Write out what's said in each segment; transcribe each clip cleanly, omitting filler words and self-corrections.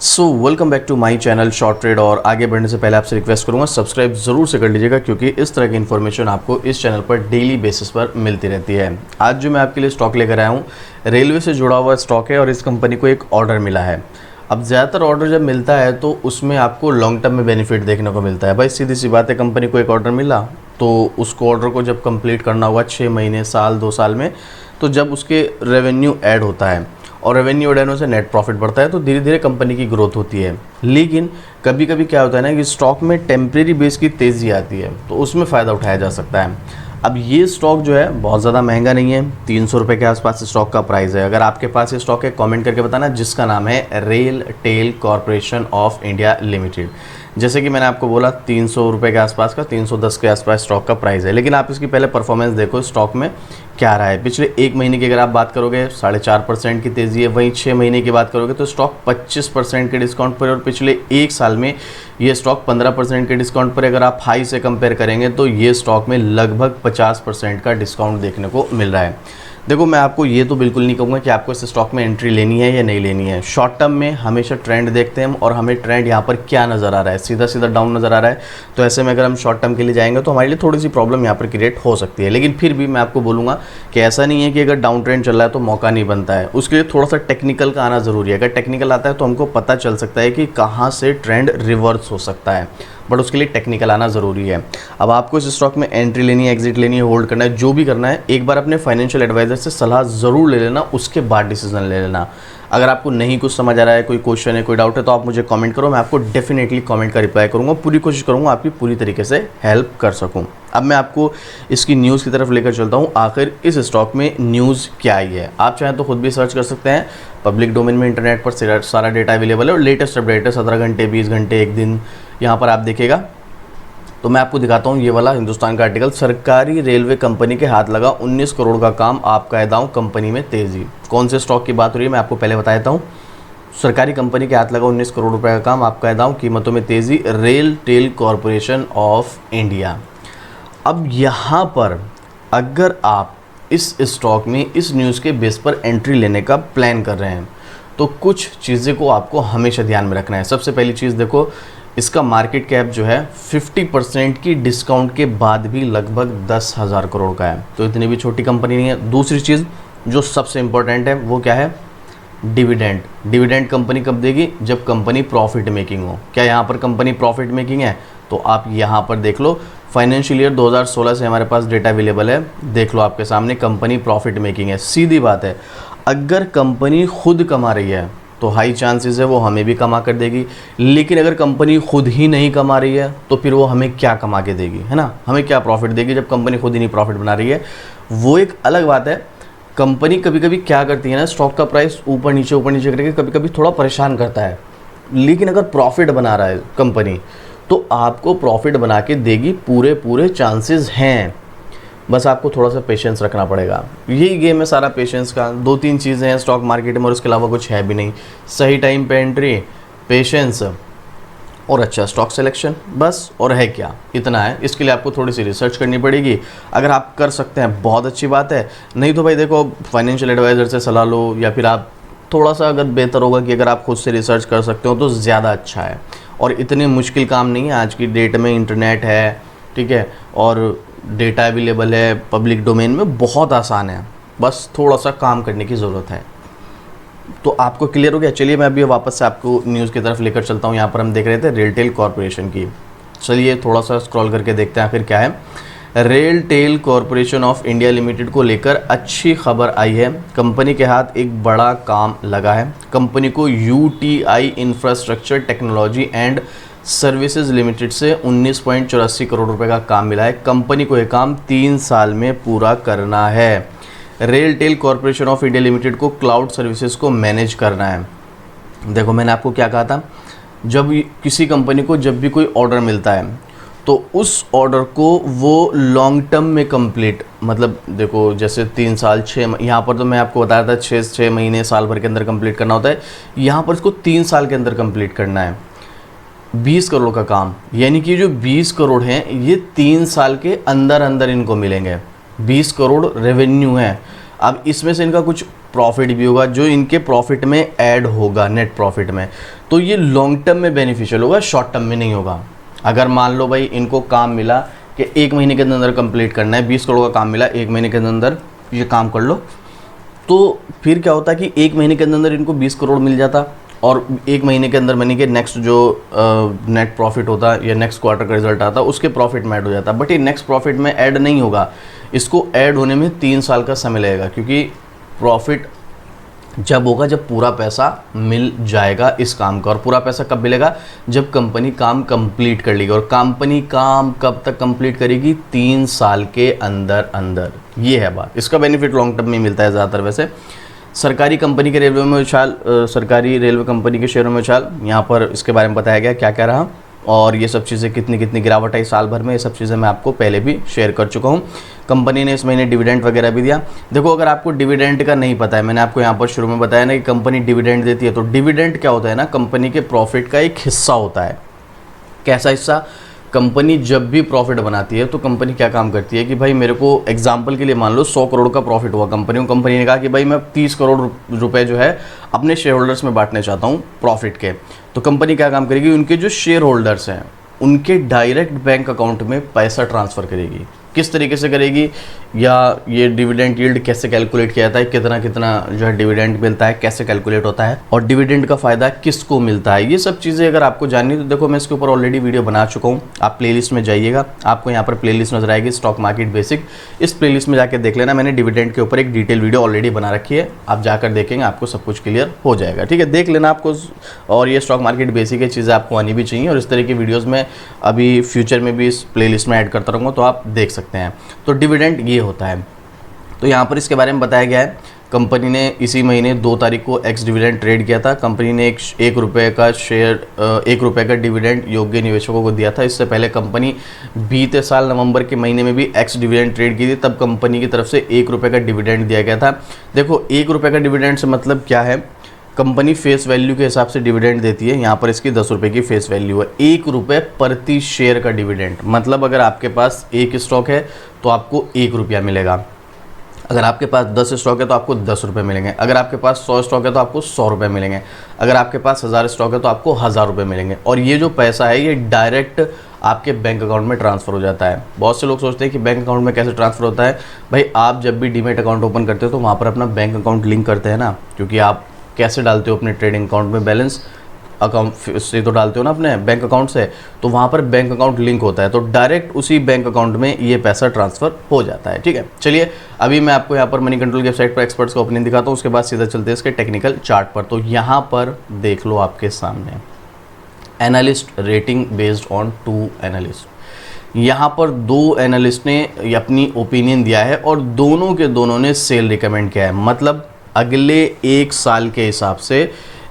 So welcome back to my channel Short Trade. और आगे बढ़ने से पहले आपसे रिक्वेस्ट करूंगा सब्सक्राइब ज़रूर से कर लीजिएगा, क्योंकि इस तरह की इन्फॉर्मेशन आपको इस चैनल पर डेली बेसिस पर मिलती रहती है। आज जो मैं आपके लिए स्टॉक लेकर आया हूँ, रेलवे से जुड़ा हुआ स्टॉक है और इस कंपनी को एक ऑर्डर मिला है। अब ज़्यादातर ऑर्डर जब मिलता है तो उसमें आपको लॉन्ग टर्म में बेनिफिट देखने को मिलता है। भाई सीधी सी बात है, कंपनी को एक ऑर्डर मिला तो उसको ऑर्डर को जब कंप्लीट करना होगा 6 महीने, साल, 2 साल में, तो जब उसके रेवेन्यू ऐड होता है और रेवेन्यू ऐड होने से नेट प्रॉफिट बढ़ता है तो धीरे धीरे कंपनी की ग्रोथ होती है। लेकिन कभी कभी क्या होता है ना कि स्टॉक में टेम्परेरी बेस की तेज़ी आती है, तो उसमें फ़ायदा उठाया जा सकता है। अब ये स्टॉक जो है बहुत ज़्यादा महंगा नहीं है, 300 रुपये के आसपास स्टॉक का प्राइस है। अगर आपके पास ये स्टॉक है कमेंट करके बताना, जिसका नाम है RailTel Corporation of India Limited. जैसे कि मैंने आपको बोला 300 रुपये के आसपास का, 310 के आसपास स्टॉक का प्राइस है। लेकिन आप इसकी पहले परफॉर्मेंस देखो स्टॉक में क्या रहा है। पिछले 1 महीने की अगर आप बात करोगे 4.5% की तेज़ी है, वहीं 6 महीने की बात करोगे तो स्टॉक 25% के डिस्काउंट पर, और पिछले 1 साल में ये स्टॉक 15% के डिस्काउंट पर। अगर आप हाई से कंपेयर करेंगे तो ये स्टॉक में लगभग 50% का डिस्काउंट देखने को मिल रहा है। देखो, मैं आपको ये तो बिल्कुल नहीं कहूँगा कि आपको इस स्टॉक में एंट्री लेनी है या नहीं लेनी है। शॉर्ट टर्म में हमेशा ट्रेंड देखते हैं हम, और हमें ट्रेंड यहाँ पर क्या नज़र आ रहा है, सीधा सीधा डाउन नज़र आ रहा है। तो ऐसे में अगर हम शॉर्ट टर्म के लिए जाएंगे तो हमारे लिए थोड़ी सी प्रॉब्लम यहाँ पर क्रिएट हो सकती है। लेकिन फिर भी मैं आपको बोलूँगा कि ऐसा नहीं है कि अगर डाउन ट्रेंड चल रहा है तो मौका नहीं बनता है। उसके लिए थोड़ा सा टेक्निकल का आना ज़रूरी है। अगर टेक्निकल आता है तो हमको पता चल सकता है कि कहाँ से ट्रेंड रिवर्स हो सकता है, बट उसके लिए टेक्निकल आना ज़रूरी है। अब आपको इस स्टॉक में एंट्री लेनी है, एग्जिट लेनी है, होल्ड करना है, जो भी करना है, एक बार अपने फाइनेंशियल एडवाइजर से सलाह ज़रूर ले लेना, उसके बाद डिसीजन ले लेना। अगर आपको नहीं कुछ समझ आ रहा है, कोई क्वेश्चन है, कोई डाउट है, तो आप मुझे कमेंट करो, मैं आपको डेफिनेटली कमेंट का रिप्लाई करूँगा। पूरी कोशिश करूँगा आपकी पूरी तरीके से हेल्प कर सकूँ। अब मैं आपको इसकी न्यूज़ की तरफ लेकर चलता हूँ, आखिर इस स्टॉक में न्यूज़ क्या आई है। आप चाहें तो खुद भी सर्च कर सकते हैं, पब्लिक डोमेन में इंटरनेट पर सारा डेटा अवेलेबल है और लेटेस्ट अपडेट है। 17 घंटे, 20 घंटे, 1 दिन यहाँ पर आप देखिएगा। तो मैं आपको दिखाता हूँ ये वाला हिंदुस्तान का आर्टिकल। सरकारी रेलवे कंपनी के हाथ लगा 19 करोड़ का काम, आपका दांव, कंपनी में तेज़ी। कौन से स्टॉक की बात हो रही है मैं आपको पहले बता देता हूँ। सरकारी कंपनी के हाथ लगा 19 करोड़ रुपए का काम, आपका दांव, कीमतों में तेज़ी, RailTel Corporation of India. अब यहाँ पर अगर आप इस स्टॉक में इस न्यूज़ के बेस पर एंट्री लेने का प्लान कर रहे हैं तो कुछ चीज़ें को आपको हमेशा ध्यान में रखना है। सबसे पहली चीज़ देखो, इसका मार्केट कैप जो है 50% की डिस्काउंट के बाद भी लगभग 10,000 करोड़ का है, तो इतनी भी छोटी कंपनी नहीं है। दूसरी चीज़ जो सबसे इम्पोर्टेंट है वो क्या है, डिविडेंड। डिविडेंड कंपनी कब देगी, जब कंपनी प्रॉफिट मेकिंग हो। क्या यहाँ पर कंपनी प्रॉफिट मेकिंग है? तो आप यहाँ पर देख लो, फाइनेंशियल ईयर 2016 से हमारे पास डेटा अवेलेबल है, देख लो आपके सामने, कंपनी प्रॉफिट मेकिंग है। सीधी बात है, अगर कंपनी खुद कमा रही है तो हाई चांसेस है वो हमें भी कमा कर देगी। लेकिन अगर कंपनी खुद ही नहीं कमा रही है तो फिर वो हमें क्या कमा के देगी, है ना? हमें क्या प्रॉफिट देगी जब कंपनी खुद ही नहीं प्रॉफिट बना रही है? वो एक अलग बात है। कंपनी कभी कभी क्या करती है ना, स्टॉक का प्राइस ऊपर नीचे करके कभी कभी थोड़ा परेशान करता है। लेकिन अगर प्रॉफिट बना रहा है कंपनी तो आपको प्रॉफिट बना के देगी, पूरे चांसेस हैं। बस आपको थोड़ा सा पेशेंस रखना पड़ेगा। यही गेम है सारा, पेशेंस का। 2-3 चीज़ें हैं स्टॉक मार्केट में और उसके अलावा कुछ है भी नहीं। सही टाइम पे एंट्री, पेशेंस और अच्छा स्टॉक सिलेक्शन, बस। और है क्या, इतना है। इसके लिए आपको थोड़ी सी रिसर्च करनी पड़ेगी। अगर आप कर सकते हैं बहुत अच्छी बात है, नहीं तो भाई देखो फाइनेंशियल एडवाइज़र से सलाह लो, या फिर आप थोड़ा सा अगर बेहतर होगा कि अगर आप खुद से रिसर्च कर सकते हो तो ज़्यादा अच्छा है। और इतने मुश्किल काम नहीं है, आज की डेट में इंटरनेट है, ठीक है, और डेटा अवेलेबल है पब्लिक डोमेन में, बहुत आसान है। बस थोड़ा सा काम करने की ज़रूरत है। तो आपको क्लियर हो गया? चलिए मैं अभी वापस से आपको न्यूज़ की तरफ लेकर चलता हूँ। यहाँ पर हम देख रहे थे रेल टेल कॉरपोरेशन की। चलिए थोड़ा सा स्क्रॉल करके देखते हैं आखिर क्या है। RailTel Corporation of India Limited को लेकर अच्छी खबर आई है। कंपनी के हाथ एक बड़ा काम लगा है। कंपनी को UTI infrastructure technology and services limited से 19.84 करोड़ रुपए का काम मिला है। कंपनी को यह काम 3 साल में पूरा करना है। RailTel Corporation of India Limited को क्लाउड सर्विसेज को मैनेज करना है। देखो मैंने आपको क्या कहा था, जब किसी कंपनी को जब भी कोई ऑर्डर मिलता है तो उस ऑर्डर को वो लॉन्ग टर्म में कंप्लीट, मतलब देखो जैसे 3 साल, 6, यहाँ पर तो मैं आपको बताया था 6 महीने, साल भर के अंदर कंप्लीट करना होता है। यहाँ पर इसको 3 साल के अंदर कंप्लीट करना है। 20 करोड़ का काम, यानी कि जो 20 करोड़ हैं ये 3 साल के अंदर अंदर इनको मिलेंगे। 20 करोड़ रेवेन्यू है। अब इसमें से इनका कुछ प्रॉफिट भी होगा जो इनके प्रॉफिट में ऐड होगा, नेट प्रॉफिट में, तो ये लॉन्ग टर्म में बेनिफिशियल होगा, शॉर्ट टर्म में नहीं होगा। अगर मान लो भाई इनको काम मिला कि 1 महीने के अंदर कंप्लीट करना है, 20 करोड़ का काम मिला, 1 महीने के अंदर ये काम कर लो, तो फिर क्या होता है कि 1 महीने के अंदर इनको 20 करोड़ मिल जाता, और 1 महीने के अंदर मनी के नेक्स्ट जो नेट प्रॉफिट होता या नेक्स्ट क्वार्टर का रिजल्ट आता उसके प्रॉफिट में ऐड हो जाता। बट ये नेक्स्ट प्रॉफिट में ऐड नहीं होगा, इसको ऐड होने में 3 साल का समय लगेगा, क्योंकि प्रॉफिट जब होगा जब पूरा पैसा मिल जाएगा इस काम का। और पूरा पैसा कब मिलेगा? जब कंपनी काम कंप्लीट कर लेगी। और कंपनी काम कब तक कंप्लीट करेगी? 3 साल के अंदर अंदर। ये है बात। इसका बेनिफिट लॉन्ग टर्म में मिलता है ज़्यादातर। वैसे सरकारी कंपनी के रेलवे में उछाल, सरकारी रेलवे कंपनी के शेयरों में उछाल, यहाँ पर इसके बारे में बताया गया क्या क्या रहा, और ये सब चीज़ें कितनी कितनी गिरावट आई साल भर में, ये सब चीज़ें मैं आपको पहले भी शेयर कर चुका हूँ। कंपनी ने इस महीने डिविडेंड वगैरह भी दिया। देखो, अगर आपको डिविडेंड का नहीं पता है, मैंने आपको यहाँ पर शुरू में बताया ना कि कंपनी डिविडेंड देती है, तो डिविडेंड क्या होता है ना, कंपनी के प्रॉफिट का एक हिस्सा होता है। कैसा हिस्सा? कंपनी जब भी प्रॉफिट बनाती है तो कंपनी क्या काम करती है कि भाई मेरे को एग्जांपल के लिए मान लो 100 करोड़ का प्रॉफिट हुआ कंपनी को, कंपनी ने कहा कि भाई मैं 30 करोड़ रुपए जो है अपने शेयर होल्डर्स में बांटना चाहता हूँ प्रॉफिट के। तो कंपनी क्या काम करेगी? उनके जो शेयर होल्डर्स हैं उनके डायरेक्ट बैंक अकाउंट में पैसा ट्रांसफ़र करेगी। किस तरीके से करेगी, या ये डिविडेंड यील्ड कैसे कैलकुलेट किया जाता है, कितना कितना जो है डिविडेंड मिलता है, कैसे कैलकुलेट होता है, और डिविडेंड का फ़ायदा किसको मिलता है, ये सब चीज़ें अगर आपको जाननी तो देखो मैं इसके ऊपर ऑलरेडी वीडियो बना चुका हूँ। आप प्लेलिस्ट में जाइएगा, आपको यहाँ पर प्लेलिस्ट नजर आएगी स्टॉक मार्केट बेसिक। इस प्लेलिस्ट में जाकर देख लेना, मैंने डिविडेंड के ऊपर एक डिटेल वीडियो ऑलरेडी बना रखी है, आप जाकर देखेंगे आपको सब कुछ क्लियर हो जाएगा। ठीक है, देख लेना आपको। और ये स्टॉक मार्केट बेसिक है, चीज़ें आपको आनी भी चाहिए, और इस तरह की वीडियोज़ में अभी फ्यूचर में भी इस प्लेलिस्ट में ऐड करता रहूँगा, तो आप देख सकते हैं। तो डिविडेंड ये होता है। तो यहाँ पर इसके बारे में बताया गया है, कंपनी ने इसी महीने 2 तारीख को एक्स डिविडेंड ट्रेड किया था। कंपनी ने एक रुपये का शेयर, 1 रुपये का डिविडेंड योग्य निवेशकों को दिया था। इससे पहले कंपनी बीते साल नवंबर के महीने में भी एक्स डिविडेंड ट्रेड की थी, तब कंपनी की तरफ से 1 रुपये का डिविडेंड दिया गया था। देखो, 1 रुपये का डिविडेंड से मतलब क्या है, कंपनी फेस वैल्यू के हिसाब से डिविडेंड देती है। यहाँ पर इसकी 10 रुपये की फेस वैल्यू है। 1 रुपये प्रति शेयर का डिविडेंड, मतलब अगर आपके पास एक स्टॉक है तो आपको 1 रुपया मिलेगा। अगर आपके पास 10 स्टॉक है तो आपको 10 रुपये मिलेंगे। अगर आपके पास 100 स्टॉक है तो आपको 100 रुपये मिलेंगे। अगर आपके पास 1000 स्टॉक है तो आपको 1000 रुपये मिलेंगे। और ये जो पैसा है ये डायरेक्ट आपके बैंक अकाउंट में ट्रांसफ़र हो जाता है। बहुत से लोग सोचते हैं कि बैंक अकाउंट में कैसे ट्रांसफ़र होता है। भाई, आप जब भी डीमैट अकाउंट ओपन करते हो तो वहाँ पर अपना बैंक अकाउंट लिंक करते हैं ना, क्योंकि आप कैसे डालते हो अपने ट्रेडिंग अकाउंट में बैलेंस, अकाउंट से तो डालते हो ना अपने बैंक अकाउंट से, तो वहाँ पर बैंक अकाउंट लिंक होता है, तो डायरेक्ट उसी बैंक अकाउंट में ये पैसा ट्रांसफ़र हो जाता है। ठीक है, चलिए अभी मैं आपको यहाँ पर मनी कंट्रोल की वेबसाइट पर एक्सपर्ट्स का ओपनिंग दिखाता हूँ, उसके बाद सीधा चलते हैं इसके टेक्निकल चार्ट पर। तो यहाँ पर देख लो आपके सामने analyst rating based on 2 analyst. यहाँ पर 2 एनालिस्ट ने अपनी ओपिनियन दिया है और दोनों के दोनों ने सेल रिकमेंड किया है। मतलब अगले 1 साल के हिसाब से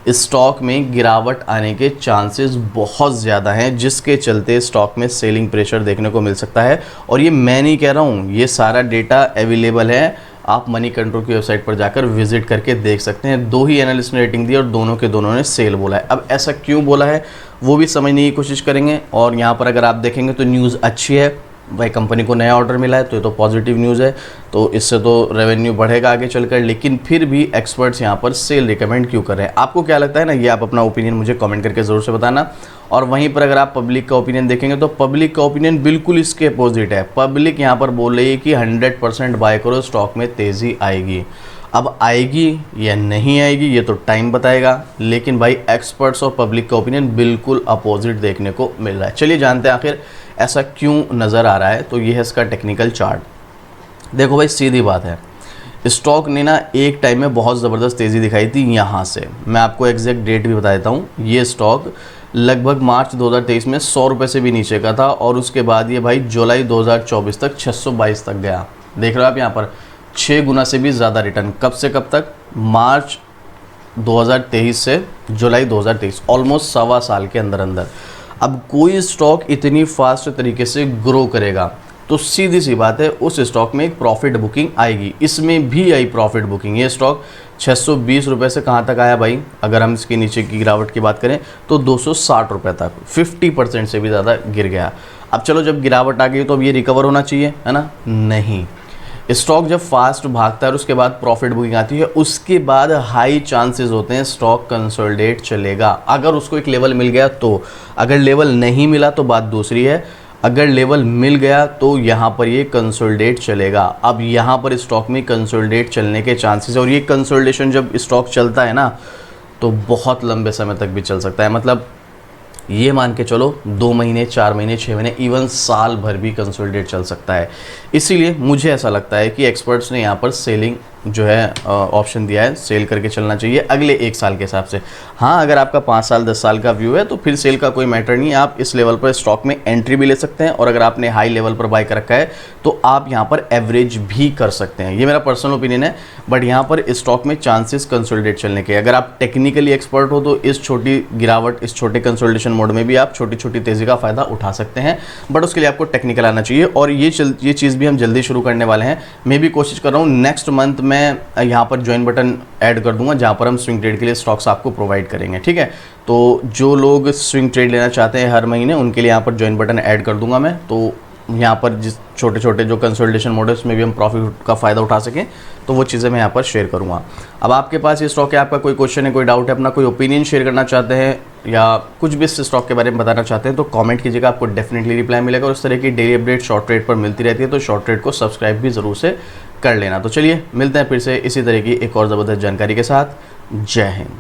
स्टॉक में गिरावट आने के चांसेस बहुत ज़्यादा हैं, जिसके चलते स्टॉक में सेलिंग प्रेशर देखने को मिल सकता है। और ये मैं नहीं कह रहा हूँ, ये सारा डेटा अवेलेबल है, आप मनी कंट्रोल की वेबसाइट पर जाकर विजिट करके देख सकते हैं। 2 ही एनालिस्ट ने रेटिंग दी और दोनों के दोनों ने सेल बोला है। अब ऐसा क्यों बोला है वो भी समझने की कोशिश करेंगे। और यहाँ पर अगर आप देखेंगे तो न्यूज़ अच्छी है, भाई कंपनी को नया ऑर्डर मिला है तो ये तो पॉजिटिव न्यूज़ है, तो इससे तो रेवेन्यू बढ़ेगा आगे चलकर। लेकिन फिर भी एक्सपर्ट्स यहाँ पर सेल रिकमेंड क्यों कर रहे हैं, आपको क्या लगता है ना, ये आप अपना ओपिनियन मुझे कमेंट करके ज़रूर से बताना। और वहीं पर अगर आप पब्लिक का ओपिनियन देखेंगे तो पब्लिक का ओपिनियन बिल्कुल इसके अपोजिट है। पब्लिक यहाँ पर बोल रही है कि 100% बाय करो, स्टॉक में तेज़ी आएगी। अब आएगी या नहीं आएगी ये तो टाइम बताएगा, लेकिन भाई एक्सपर्ट्स और पब्लिक का ओपिनियन बिल्कुल अपोजिट देखने को मिल रहा है। चलिए जानते हैं आखिर ऐसा क्यों नज़र आ रहा है। तो ये है इसका टेक्निकल चार्ट। देखो भाई, सीधी बात है, स्टॉक ने ना एक टाइम में बहुत ज़बरदस्त तेज़ी दिखाई थी। यहाँ से मैं आपको एग्जैक्ट डेट भी बता देता हूँ। ये स्टॉक लगभग मार्च 2023 में 100 रुपये से भी नीचे का था, और उसके बाद ये भाई जुलाई 2024 तक 622 तक गया। देख रहे हो आप यहाँ पर 6 गुना से भी ज़्यादा रिटर्न। कब से कब तक? मार्च 2023 से जुलाई 2023, ऑलमोस्ट 1.25 साल के अंदर अंदर। अब कोई स्टॉक इतनी फास्ट तरीके से ग्रो करेगा तो सीधी सी बात है उस स्टॉक में एक प्रॉफिट बुकिंग आएगी। इसमें भी आई प्रॉफिट बुकिंग। ये स्टॉक 620 रुपये से कहाँ तक आया भाई, अगर हम इसके नीचे की गिरावट की बात करें तो 260 रुपये तक, 50% से भी ज़्यादा गिर गया। अब चलो, जब गिरावट आ गई तो अब ये रिकवर होना चाहिए, है ना? नहीं, स्टॉक जब फास्ट भागता है और उसके बाद प्रॉफिट बुकिंग आती है, उसके बाद हाई चांसेस होते हैं स्टॉक कंसोलिडेट चलेगा, अगर उसको एक लेवल मिल गया तो। अगर लेवल नहीं मिला तो बात दूसरी है, अगर लेवल मिल गया तो यहाँ पर ये कंसोलिडेट चलेगा। अब यहाँ पर स्टॉक में कंसोलिडेट चलने के चांसेस है, और ये कंसोलिडेशन जब स्टॉक चलता है ना तो बहुत लंबे समय तक भी चल सकता है। मतलब ये मान के चलो 2 महीने, 4 महीने, 6 महीने, इवन साल भर भी कंसोलिडेट चल सकता है। इसीलिए मुझे ऐसा लगता है कि एक्सपर्ट्स ने यहाँ पर सेलिंग जो है ऑप्शन दिया है, सेल करके चलना चाहिए अगले 1 साल के हिसाब से। हाँ, अगर आपका 5 साल 10 साल का व्यू है तो फिर सेल का कोई मैटर नहीं है, आप इस लेवल पर स्टॉक में एंट्री भी ले सकते हैं, और अगर आपने हाई लेवल पर बाय कर रखा है तो आप यहाँ पर एवरेज भी कर सकते हैं। ये मेरा पर्सनल ओपिनियन है, बट यहाँ पर स्टॉक में चांसेस कंसोलिडेट चलने के। अगर आप टेक्निकली एक्सपर्ट हो तो इस छोटी गिरावट, इस छोटे कंसोलिडेशन मोड में भी आप छोटी छोटी तेज़ी का फ़ायदा उठा सकते हैं, बट उसके लिए आपको टेक्निकल आना चाहिए। और ये चीज़ भी हम जल्दी शुरू करने वाले हैं। मैं भी कोशिश कर रहा हूँ नेक्स्ट मंथ मैं यहाँ पर ज्वाइन बटन ऐड कर दूंगा, जहाँ पर हम स्विंग ट्रेड के लिए स्टॉक्स आपको प्रोवाइड करेंगे, ठीक है। तो जो लोग स्विंग ट्रेड लेना चाहते हैं हर महीने, उनके लिए यहाँ पर ज्वाइन बटन ऐड कर दूंगा मैं। तो यहाँ पर जिस छोटे छोटे जो कंसोलिडेशन मॉडल्स में भी हम प्रॉफिट का फ़ायदा उठा सकें, तो वो चीज़ें मैं यहाँ पर शेयर करूँगा। अब आपके पास ये स्टॉक है, आपका कोई क्वेश्चन है, कोई डाउट है, अपना कोई ओपिनियन शेयर करना चाहते हैं या कुछ भी इस स्टॉक के बारे में बताना चाहते हैं तो कमेंट कीजिएगा, आपको डेफिनेटली रिप्लाई मिलेगा। और इस तरह की डेली अपडेट शॉर्ट ट्रेड पर मिलती रहती है, तो शॉर्ट ट्रेड को सब्सक्राइब भी ज़रूर से कर लेना। तो चलिए मिलते हैं फिर से इसी तरह की एक और ज़बरदस्त जानकारी के साथ। जय हिंद।